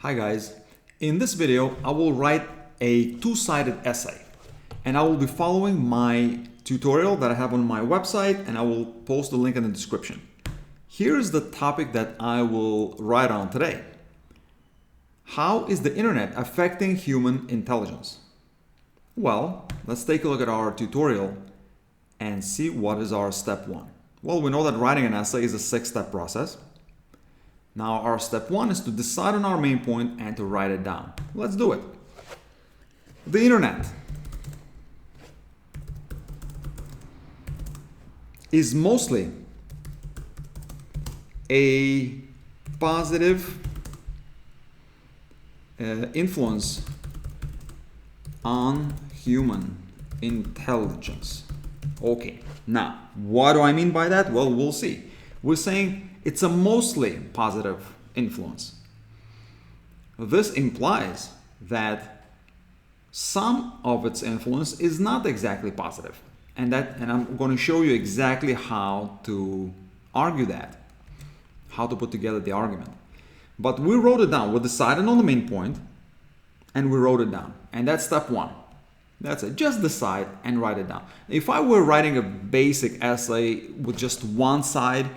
Hi guys, in this video I will write a two-sided essay and I will be following my tutorial that I have on my website and I will post the link in the description. Here's the topic that I will write on today. How is the internet affecting human intelligence? Well, let's take a look at our tutorial and see what is our step one. Well, we know that writing an essay is a 6-step process. Now our step one is to decide on our main point and to write it down. Let's do it. The internet is mostly a positive influence on human intelligence. Okay, now what do I mean by that? Well, we'll see. We're saying it's a mostly positive influence. This implies that some of its influence is not exactly positive. And I'm going to show you exactly how to argue that, how to put together the argument. But we wrote it down. We decided on the main point and we wrote it down. And that's step one. That's it. Just decide and write it down. If I were writing a basic essay with just one side,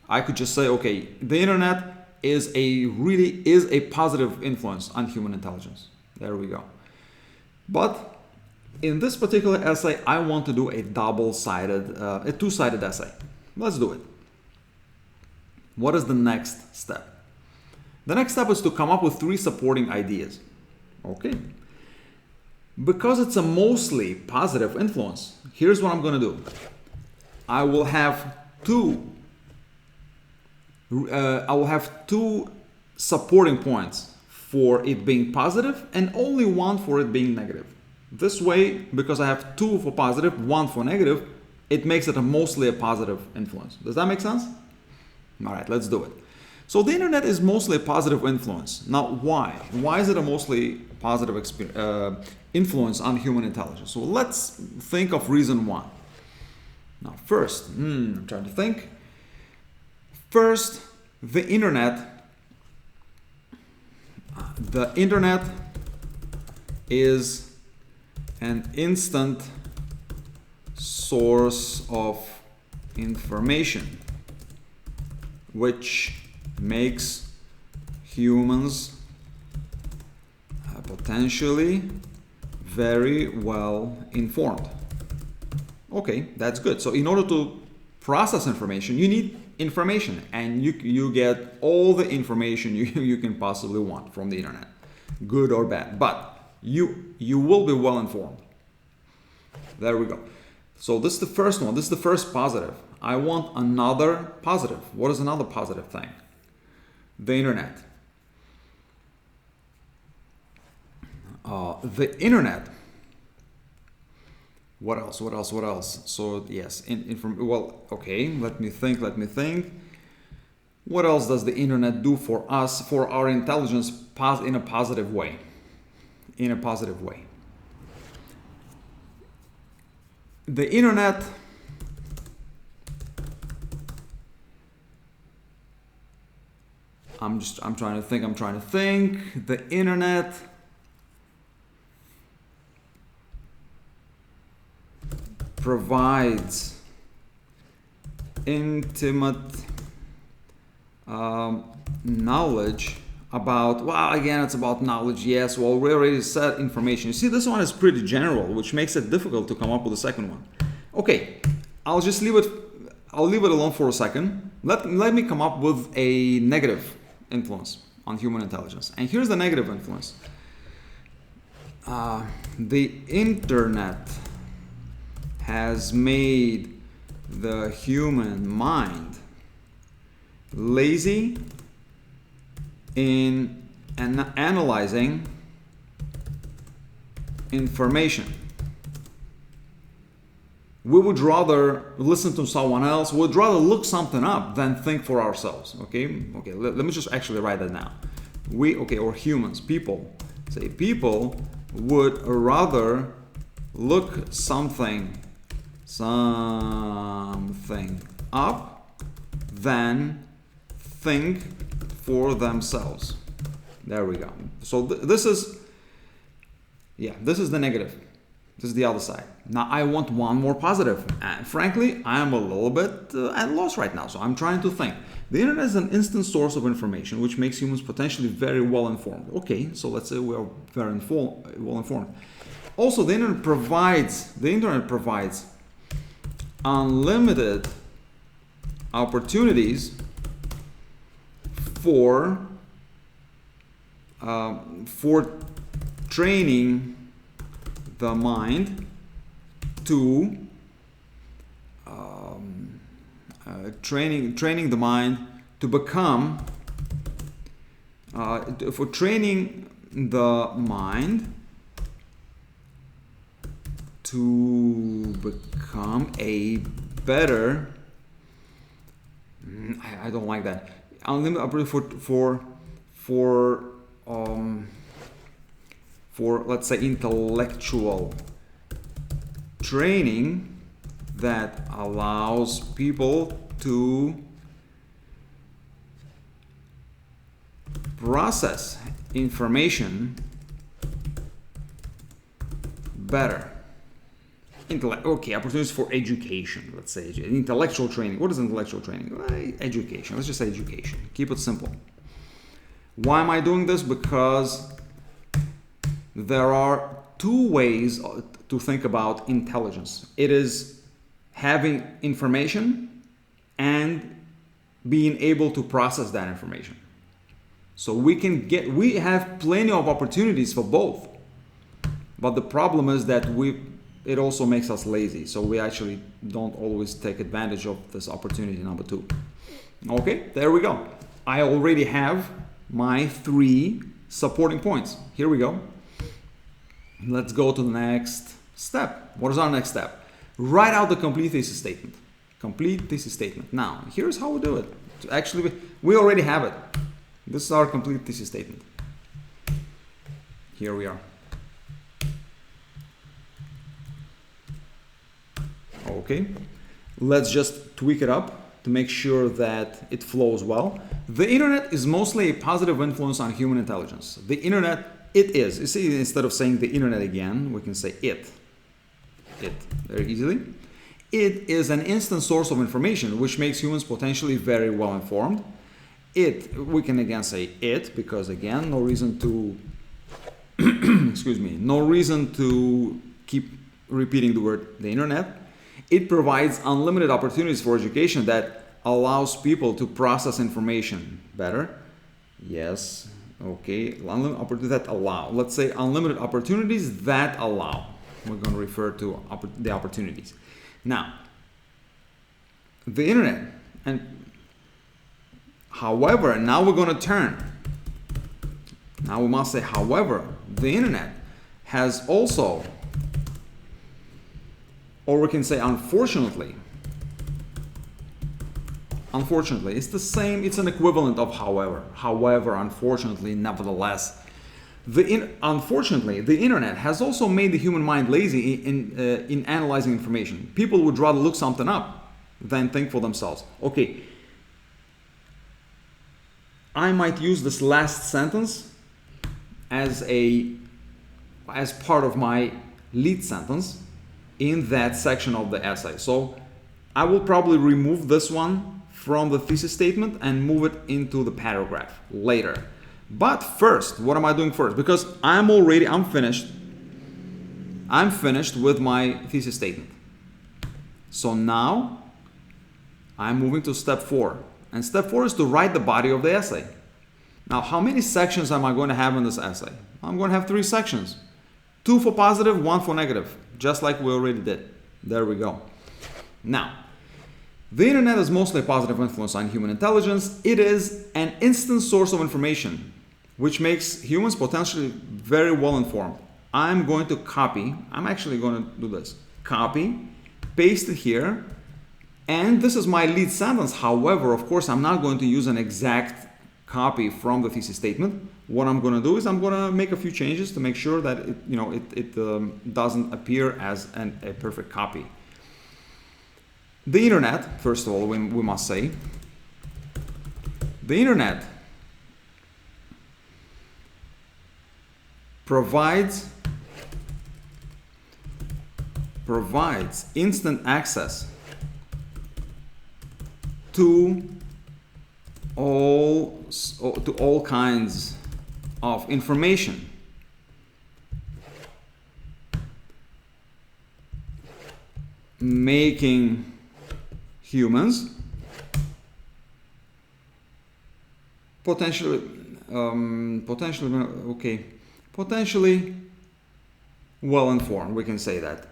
I could just say, okay, the internet is a positive influence on human intelligence. There we go. But in this particular essay, I want to do a two-sided essay. Let's do it. What is the next step? The next step is to come up with 3 supporting ideas. Okay. Because it's a mostly positive influence, here's what I'm going to do. I will have two supporting points for it being positive and only one for it being negative. This way, because I have 2 for positive, 1 for negative, it makes it mostly a positive influence. Does that make sense? All right, let's do it. So the internet is mostly a positive influence. Now, why? Why is it a mostly positive influence on human intelligence? So let's think of reason 1. Now, first, I'm trying to think. First, the internet is an instant source of information, which makes humans potentially very well informed. Okay, that's good. So in order to process information, you need information, and you get all the information you can possibly want from the internet, good or bad, but you will be well informed. There we go. So this is the first one. This is the first positive. I want another positive. What is another positive thing? The internet. The internet. What else? What else? What else? So yes, well, okay. Let me think. What else does the internet do for us, for our intelligence, in a positive way? In a positive way. The internet I'm trying to think. The internet provides intimate knowledge about, well, again, it's about knowledge. Yes, well, we already said information. You see, this one is pretty general, which makes it difficult to come up with a second one. Okay, I'll leave it alone for a second. Let me come up with a negative influence on human intelligence. And here's the negative influence. The internet has made the human mind lazy in analyzing information. We would rather listen to someone else, we would rather look something up than think for ourselves. Okay, let me just actually write that down. Or humans, people would rather look something up than think for themselves. There we go. So this is, yeah, this is the negative. This is the other side. Now I want one more positive. And frankly, I am a little bit at loss right now. So I'm trying to think. The internet is an instant source of information which makes humans potentially very well informed. Okay, so let's say we are very well informed. Also, the internet provides unlimited opportunities for training the mind to training the mind to become for training the mind to become a better, I don't like that, unlimited opportunity for let's say intellectual training that allows people to process information better. Okay, opportunities for education, let's say intellectual training. What is intellectual training? Education. Let's just say education. Keep it simple. Why am I doing this? Because there are two ways to think about intelligence. It is having information and being able to process that information. So we have plenty of opportunities for both. But the problem is that it also makes us lazy. So we actually don't always take advantage of this opportunity number two. Okay, there we go. I already have my 3 supporting points. Here we go. Let's go to the next step. What is our next step? Write out the complete thesis statement. Complete thesis statement. Now, here's how we do it. Actually, we already have it. This is our complete thesis statement. Here we are. Okay, let's just tweak it up to make sure that it flows well. The internet is mostly a positive influence on human intelligence. The internet, it is. You see, instead of saying the internet again, we can say it. It, very easily. It is an instant source of information which makes humans potentially very well informed. We can again say it because again, no reason to, excuse me, no reason to keep repeating the word the internet. It provides unlimited opportunities for education that allows people to process information better. Yes, okay, unlimited opportunities that allow. Let's say unlimited opportunities that allow. We're going to refer to the opportunities. Now, the internet, and however, now we're going to turn. Now we must say, however, the internet has also, or we can say unfortunately, it's the same, it's an equivalent of however, unfortunately, nevertheless. Unfortunately, the internet has also made the human mind lazy in analyzing information. People would rather look something up than think for themselves. Okay, I might use this last sentence as part of my lead sentence in that section of the essay. So I will probably remove this one from the thesis statement and move it into the paragraph later. But first, what am I doing first? Because I'm finished with my thesis statement. So now I'm moving to step 4. And step 4 is to write the body of the essay. Now, how many sections am I going to have in this essay? I'm going to have 3 sections. 2 for positive, 1 for negative. Just like we already did. There we go. Now, the internet is mostly a positive influence on human intelligence. It is an instant source of information, which makes humans potentially very well informed. I'm actually going to do this. Copy, paste it here, and this is my lead sentence. However, of course, I'm not going to use an exact copy from the thesis statement. What I'm going to do is I'm going to make a few changes to make sure that it doesn't appear as a perfect copy. The internet, first of all, we must say, the internet provides instant access to all kinds of information, making humans potentially well informed. We can say that.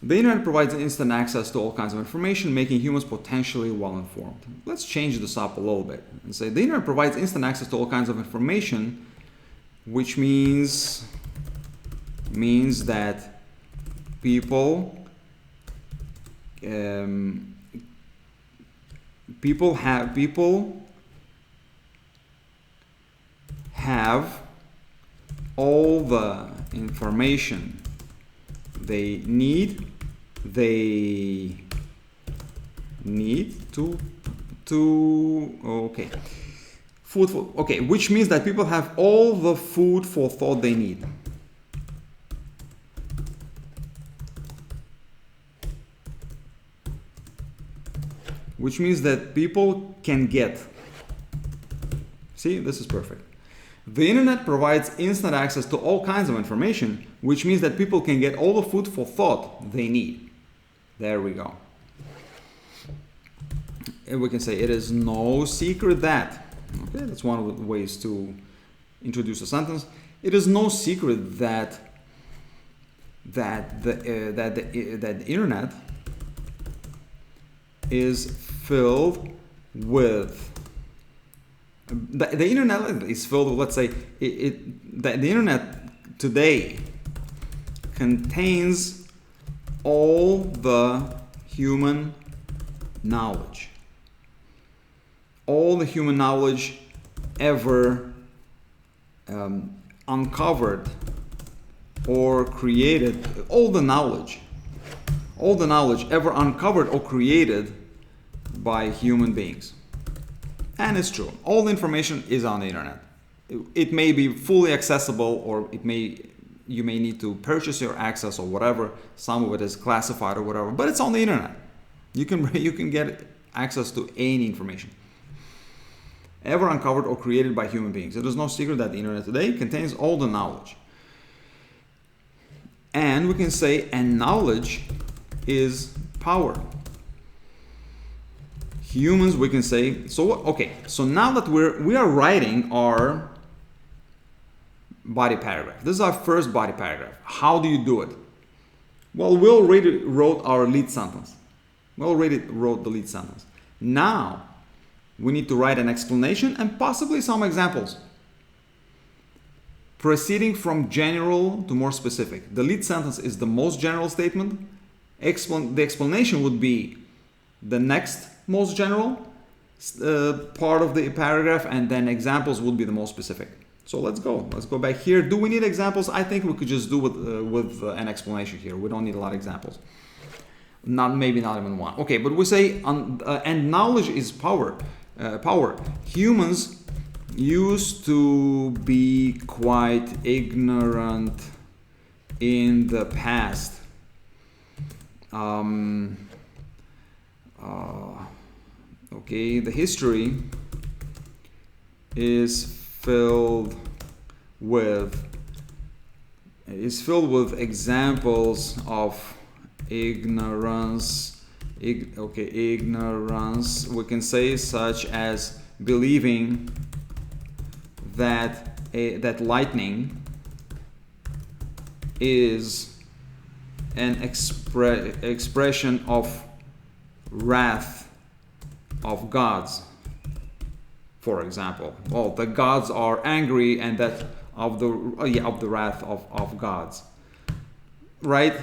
The internet provides instant access to all kinds of information, making humans potentially well informed. Let's change this up a little bit and say the internet provides instant access to all kinds of information, which means that people have all the information they need to which means that people have all the food for thought they need. Which means that people can get. See, this is perfect. The internet provides instant access to all kinds of information, which means that people can get all the food for thought they need. There we go. And we can say it is no secret that. Okay, that's one of the ways to introduce a sentence. It is no secret that the internet is filled with. The internet is filled with, let's say, the internet today contains all the human knowledge. All the human knowledge ever uncovered or created, all the knowledge ever uncovered or created by human beings. And it's true. All the information is on the internet. It may be fully accessible, or you may need to purchase your access or whatever. Some of it is classified or whatever, but it's on the internet. You can get access to any information ever uncovered or created by human beings. It is no secret that the internet today contains all the knowledge. And we can say, and knowledge is power. Humans, we can say, so what? Okay, so now that we are writing our body paragraph. This is our first body paragraph. How do you do it? Well, we already wrote our lead sentence. We already wrote the lead sentence. Now, we need to write an explanation and possibly some examples, proceeding from general to more specific. The lead sentence is the most general statement. The explanation would be the next most general part of the paragraph, and then examples would be the most specific. So let's go back here. Do we need examples? I think we could just do with an explanation here. We don't need a lot of examples. Maybe not even one. Okay, but we say and knowledge is power. Humans used to be quite ignorant in the past. Okay, the history is filled with examples of ignorance. Ignorance. We can say such as believing that lightning is an expression of wrath of gods, for example. Well, the gods are angry, and that of the wrath of gods, right?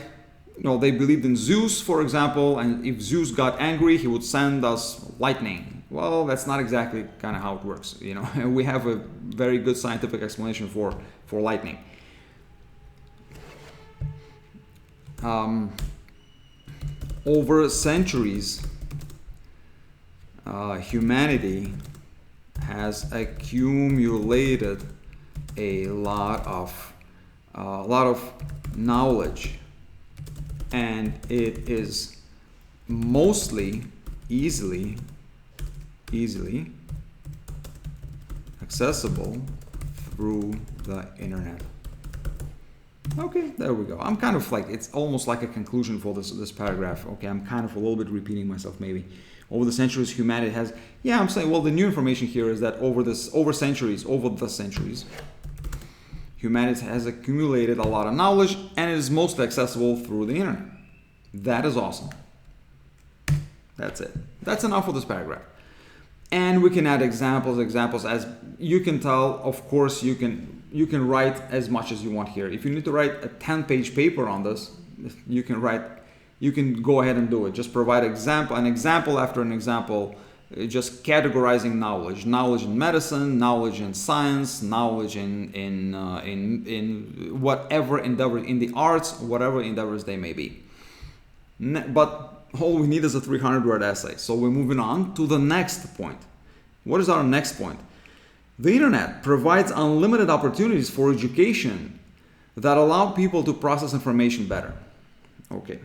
They believed in Zeus, for example, and if Zeus got angry, he would send us lightning. Well, that's not exactly kind of how it works. We have a very good scientific explanation for lightning. Over centuries, humanity has accumulated a lot of knowledge, and it is mostly easily accessible through the internet. Okay, there we go. I'm kind of like, it's almost like a conclusion for this paragraph. Okay, I'm kind of a little bit repeating myself maybe. Over the centuries, humanity has, yeah, I'm saying, well, the new information here is that over the centuries, humanity has accumulated a lot of knowledge, and it is mostly accessible through the internet. That is awesome. That's it. That's enough for this paragraph. And we can add examples as you can tell. Of course, you can write as much as you want here. If you need to write a 10-page paper on this, you can go ahead and do it. Just provide an example after an example, just categorizing knowledge in medicine, knowledge in science, knowledge in whatever endeavor, in the arts, whatever endeavors they may be. But all we need is a 300-word essay. So we're moving on to the next point. What is our next point? The internet provides unlimited opportunities for education that allow people to process information better. Okay.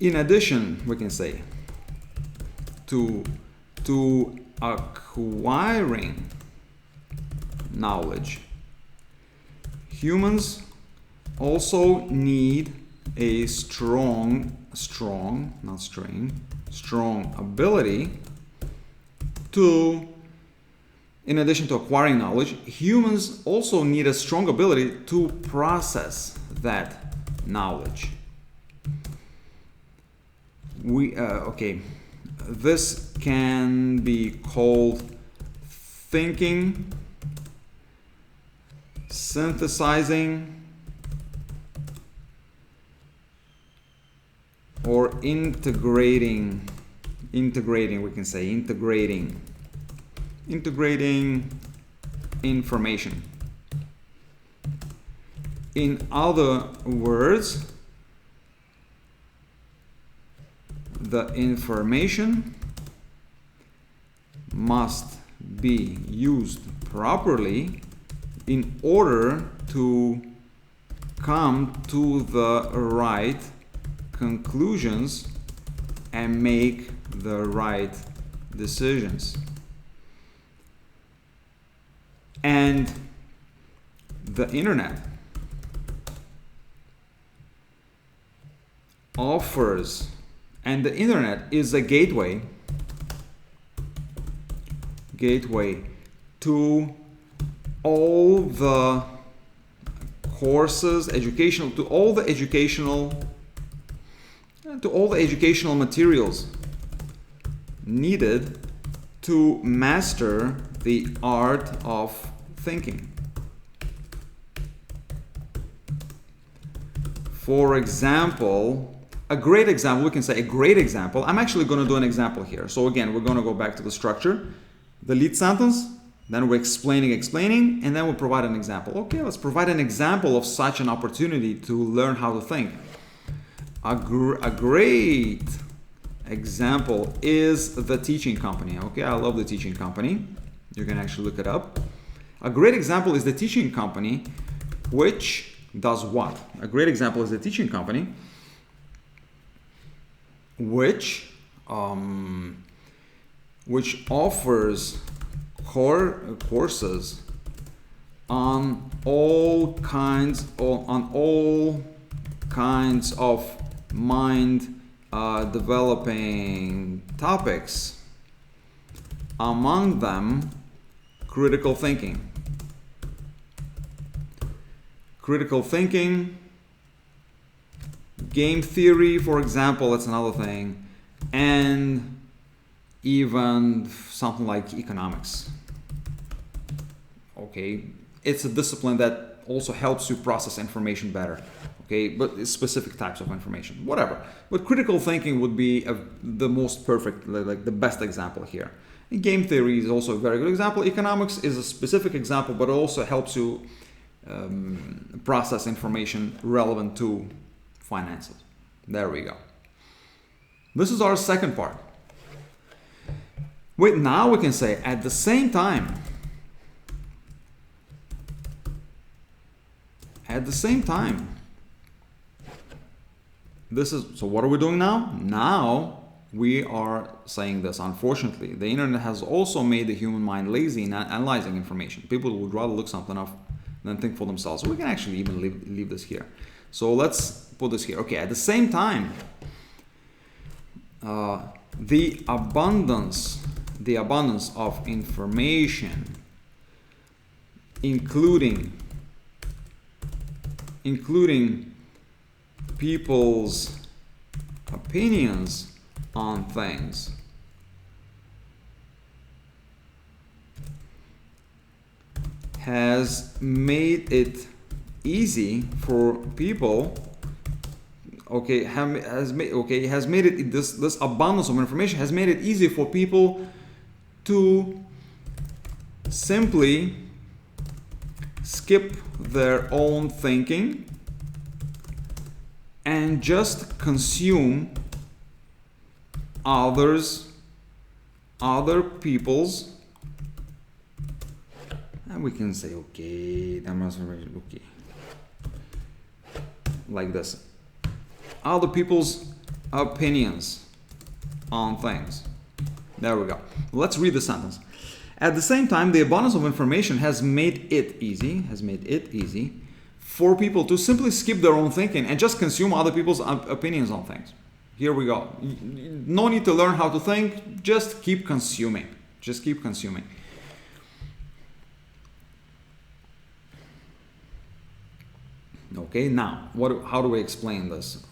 In addition, we can say, to acquiring knowledge, humans also need a strong ability to, in addition to acquiring knowledge, humans also need a strong ability to process that knowledge. This can be called thinking, synthesizing, or integrating, we can say integrating information. In other words, the information must be used properly in order to come to the right conclusions and make the right decisions. And the internet offers, and the internet is a gateway to all the courses, to all the educational materials needed to master the art of thinking. For example, a great example, I'm actually going to do an example here. So again, we're going to go back to the structure, the lead sentence, then we're explaining, and then we'll provide an example. Okay, let's provide an example of such an opportunity to learn how to think. A great example is the teaching company. Okay, I love the teaching company. You can actually look it up. A great example is the teaching company, which does what? A great example is the teaching company, which offers courses on all kinds of mind developing topics. Among them, critical thinking, game theory, for example, that's another thing, and even something like economics. Okay, it's a discipline that also helps you process information better. Okay, but it's specific types of information, whatever. But critical thinking would be the most perfect, like the best example here. And game theory is also a very good example. Economics is a specific example, but it also helps you process information relevant to finances. There we go. This is our second part. Wait, now we can say at the same time, this is, so what are we doing now? Now we are saying this. Unfortunately, the internet has also made the human mind lazy in analyzing information. People would rather look something up than think for themselves. So we can actually even leave this here. So let's put this here. Okay, at the same time, the abundance of information, including people's opinions on things, has made it easy for people. Has made it, this abundance of information has made it easy for people to simply skip their own thinking and just consume other people's, and we can say okay, like this, other people's opinions on things. There we go. Let's read the sentence. At the same time, the abundance of information has made it easy for people to simply skip their own thinking and just consume other people's opinions on things. Here we go. No need to learn how to think, just keep consuming. Okay, now, how do we explain this?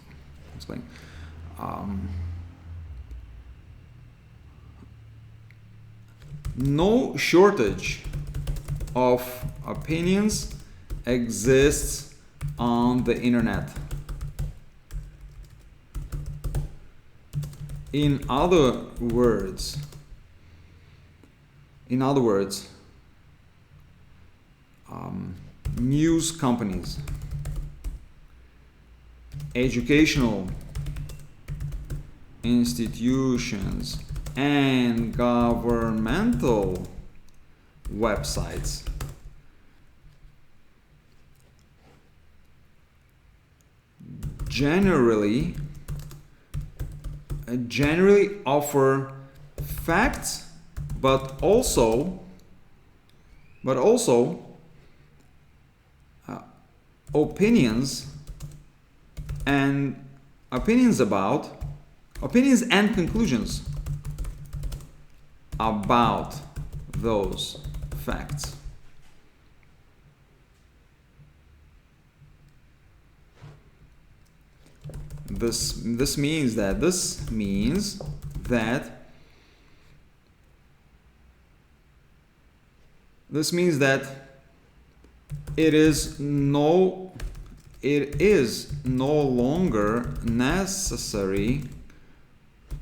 No shortage of opinions exists on the internet. In other words, news companies, educational institutions, and governmental websites generally offer facts, but also opinions and conclusions about those facts. This means that it is no longer necessary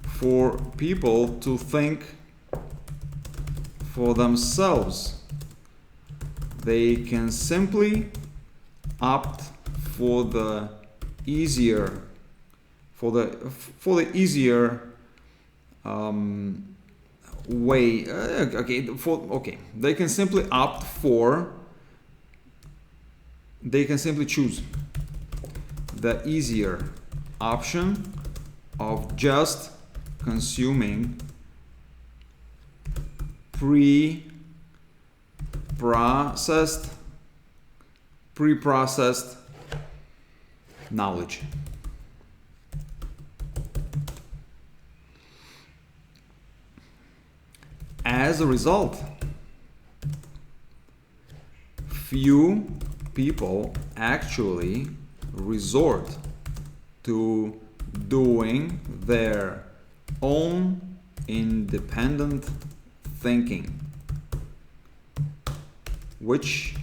for people to think for themselves. They can simply opt for the easier way. They can simply choose the easier option of just consuming pre-processed knowledge. As a result, few people actually resort to doing their own independent thinking, which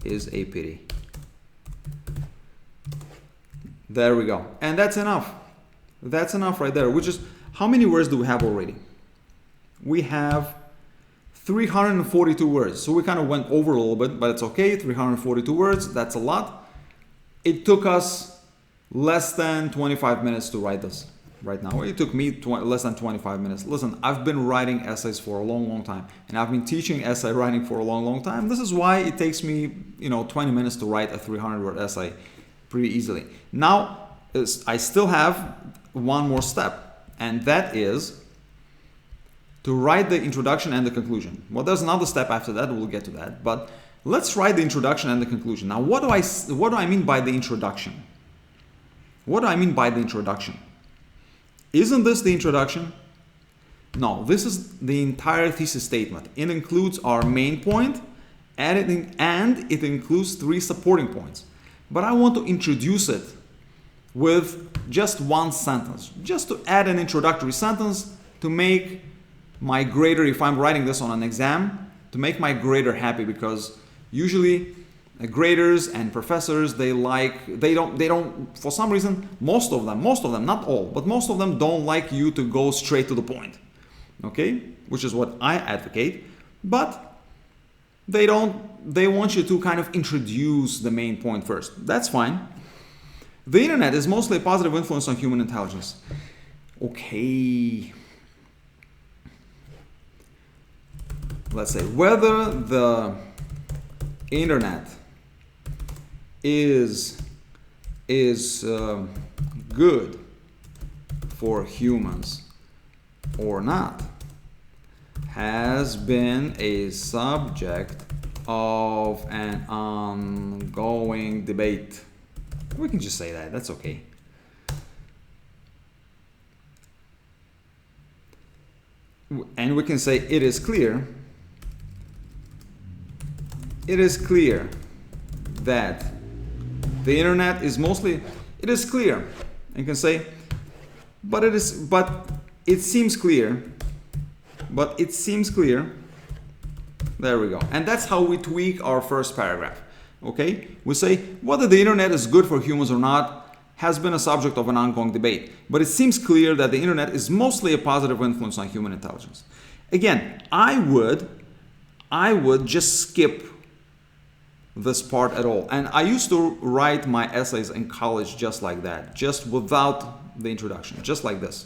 is a pity. There we go. And that's enough. That's enough right there. Which is, how many words do we have already? We have 342 words. So we kind of went over a little bit, but it's okay. 342 words, that's a lot. It took us less than 25 minutes to write this right now. It took me less than 25 minutes. Listen, I've been writing essays for a long time, and I've been teaching essay writing for a long time. This is why it takes me, 20 minutes to write a 300-word essay pretty easily. Now, I still have one more step, and that is to write the introduction and the conclusion. Well, there's another step after that. We'll get to that, but let's write the introduction and the conclusion. Now, what do I mean by the introduction? What do I mean by the introduction? Isn't this the introduction? No, this is the entire thesis statement. It includes our main point and it includes 3 supporting points. But I want to introduce it with just one sentence, just to add an introductory sentence to make my grader, if I'm writing this on an exam, to make my grader happy, because usually graders and professors, they don't, for some reason, most of them, not all, but most of them don't like you to go straight to the point, okay? Which is what I advocate, but they want you to kind of introduce the main point first. That's fine. The internet is mostly a positive influence on human intelligence. Okay. Let's say whether the internet is good for humans or not has been a subject of an ongoing debate. We can just say that, that's okay. And we can say it is clear that the internet is mostly, it is clear. You can say, but it seems clear. There we go. And that's how we tweak our first paragraph. Okay? We say whether the internet is good for humans or not has been a subject of an ongoing debate, but it seems clear that the internet is mostly a positive influence on human intelligence. Again, I would just skip this part at all. And I used to write my essays in college just like that, just without the introduction, just like this.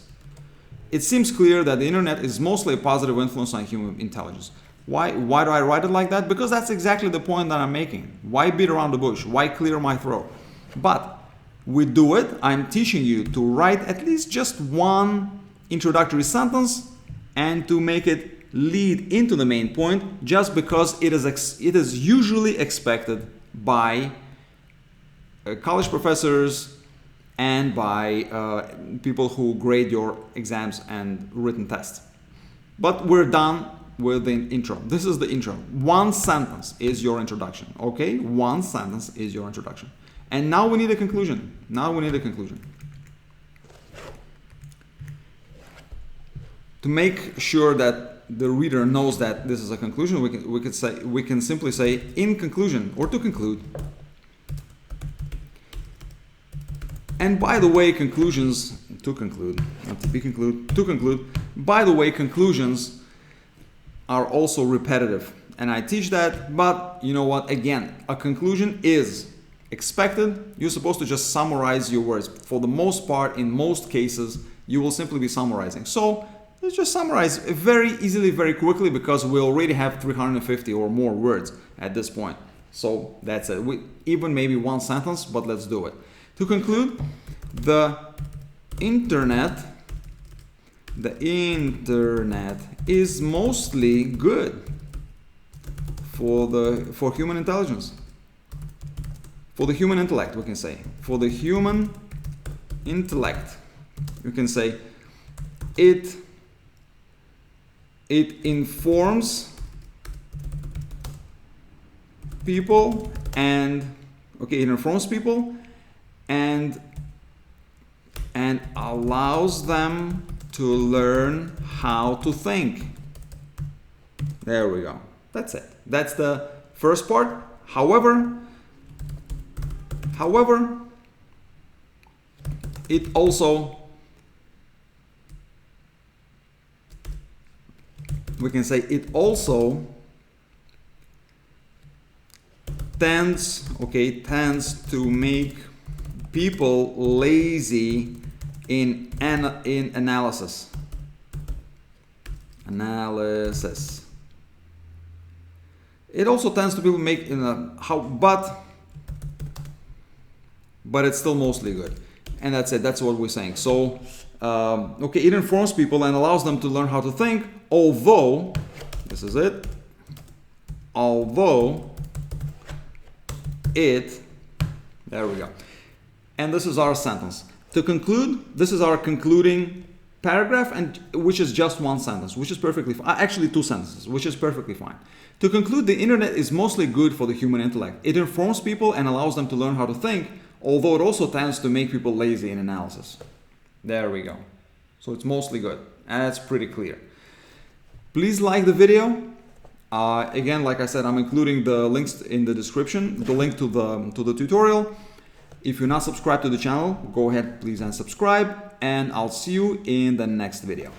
It seems clear that the internet is mostly a positive influence on human intelligence. Why do I write it like that? Because that's exactly the point that I'm making. Why beat around the bush? Why clear my throat? But we do it. I'm teaching you to write at least just one introductory sentence and to make it lead into the main point, just because it is usually expected by college professors and by people who grade your exams and written tests. But we're done with the intro. This is the intro. One sentence is your introduction, okay? One sentence is your introduction. And now we need a conclusion. To make sure that the reader knows that this is a conclusion, we can simply say in conclusion, or to conclude. And by the way, conclusions, to conclude, not to be conclude, to conclude, by the way, conclusions are also repetitive. And I teach that, but you know what, again, a conclusion is expected. You're supposed to just summarize your words. For the most part, in most cases, you will simply be summarizing. So let's just summarize very easily, very quickly, because we already have 350 or more words at this point. So that's it. Even maybe one sentence, but let's do it. To conclude, the internet is mostly good for human intelligence. For the human intellect, we can say. For the human intellect, you can say it informs people and allows them to learn how to think. There we go. That's it. That's the first part. However, it also, we can say it also tends to make people lazy in analysis. It also tends to people make but it's still mostly good. And that's it. That's what we're saying. So okay, it informs people and allows them to learn how to think, although this is it. Although there we go. And this is our sentence. To conclude, this is our concluding paragraph, and which is just one sentence, which is perfectly fine. Actually, two sentences, which is perfectly fine. To conclude, the internet is mostly good for the human intellect. It informs people and allows them to learn how to think, although it also tends to make people lazy in analysis. There we go. So it's mostly good. And that's pretty clear. Please like the video. Again, like I said, I'm including the links in the description, the link to the tutorial. If you're not subscribed to the channel, go ahead please and subscribe, and I'll see you in the next video.